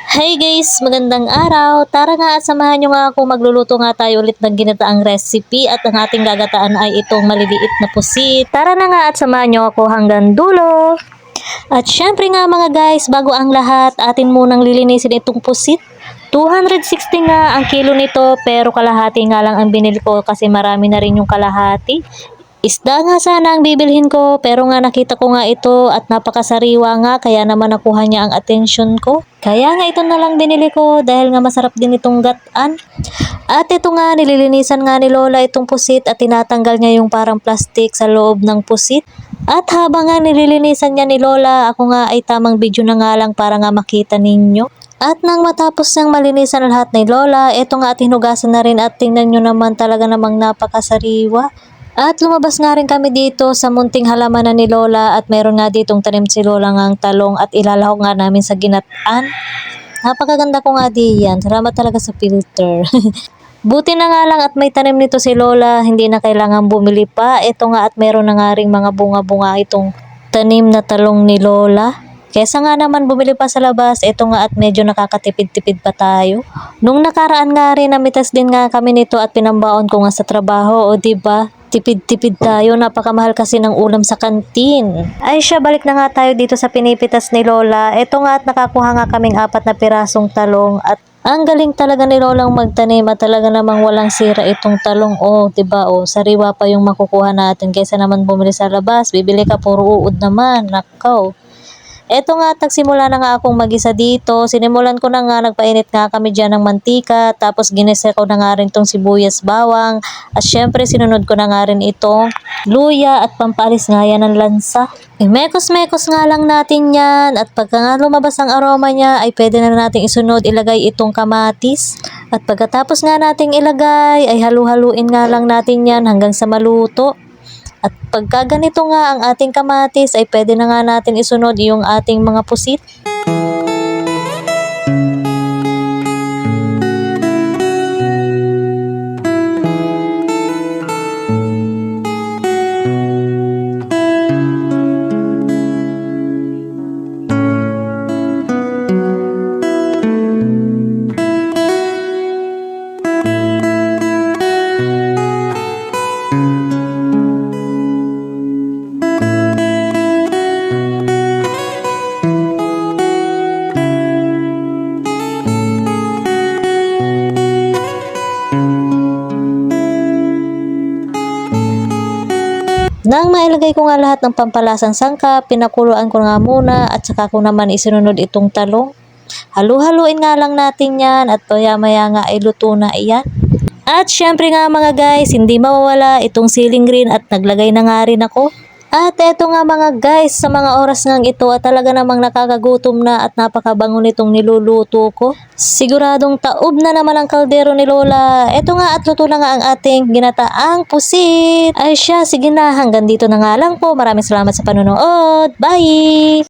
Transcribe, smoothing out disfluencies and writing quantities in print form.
Hey guys, magandang araw. Tara nga at samahan nyo nga ako, magluluto nga tayo ulit ng ginataang recipe at ang ating gagataan ay itong maliliit na pusit. Tara na nga at samahan nyo ako hanggang dulo. At syempre nga mga guys, bago ang lahat, atin munang lilinisin itong pusit. 260 nga ang kilo nito pero kalahati nga lang ang binili ko kasi marami na rin yung kalahati. Isda nga sana ang bibilhin ko pero nga nakita ko nga ito at napakasariwa nga kaya naman nakuha niya ang atensyon ko. Kaya nga ito na lang binili ko dahil nga masarap din itong gataan. At ito nga nililinisan nga ni Lola itong pusit at tinatanggal niya yung parang plastic sa loob ng pusit. At habang nga nililinisan niya ni Lola, ako nga ay tamang video na nga lang para nga makita ninyo. At nang matapos niyang malinisan lahat ni Lola, ito nga at hinugasan na rin at tingnan nyo naman talaga namang napakasariwa. At lumabas nga rin kami dito sa munting halaman na ni Lola at meron nga ditong tanim si Lola ngang talong at ilalahok nga namin sa ginataan. Napakaganda ko nga diyan. Salamat talaga sa filter. Buti na nga lang at may tanim nito si Lola, hindi na kailangan bumili pa. Ito nga at meron na nga ring mga bunga-bunga itong tanim na talong ni Lola. Kesa nga naman bumili pa sa labas, ito nga at medyo nakakatipid-tipid pa tayo. Nung nakaraan nga rin, namitas din nga kami nito at pinambaon ko nga sa trabaho, o diba? Tipid-tipid tayo, napakamahal kasi ng ulam sa kantin. Ay siya, balik na nga tayo dito sa pinipitas ni Lola. Ito nga at nakakuha nga kaming 4 na pirasong talong at ang galing talaga ni Lolang magtanim at talaga namang walang sira itong talong. Oh, 'di ba? Oh, sariwa pa yung makukuha natin kaysa naman bumili sa labas. Bibili ka puro uod naman. Nakaw. Eto nga, tagsimula na nga akong magisa dito. Sinimulan ko na nga, nagpainit nga kami dyan ng mantika. Tapos ginisa ko na nga rin itong sibuyas bawang. At syempre, sinunod ko na nga rin ito. Luya at pampaalis nga yan ng lansa. Mekos-mekos nga lang natin yan. At pagka nga lumabas ang aroma niya, ay pwede na natin isunod, ilagay itong kamatis. At pagkatapos nga nating ilagay, ay halu-haluin nga lang natin yan hanggang sa maluto. At pagka ganito nga ang ating kamatis ay pwede na nga natin isunod yung ating mga pusit. Nang mailagay ko nga lahat ng pampalasang sangkap, pinakuluan ko nga muna at saka ko naman isinunod itong talong. Halu-haluin nga lang natin yan at maya-maya nga ay luto na iyan. At syempre nga mga guys, hindi mawawala itong siling green at naglagay na nga rin ako. At eto nga mga guys, sa mga oras ngang ito at talaga namang nakakagutom na at napakabango nitong niluluto ko. Siguradong taob na naman ang kaldero ni Lola. Eto nga at luto na nga ang ating ginataang pusit. Ay siya, sige na, hanggang dito na nga lang po. Maraming salamat sa panonood. Bye!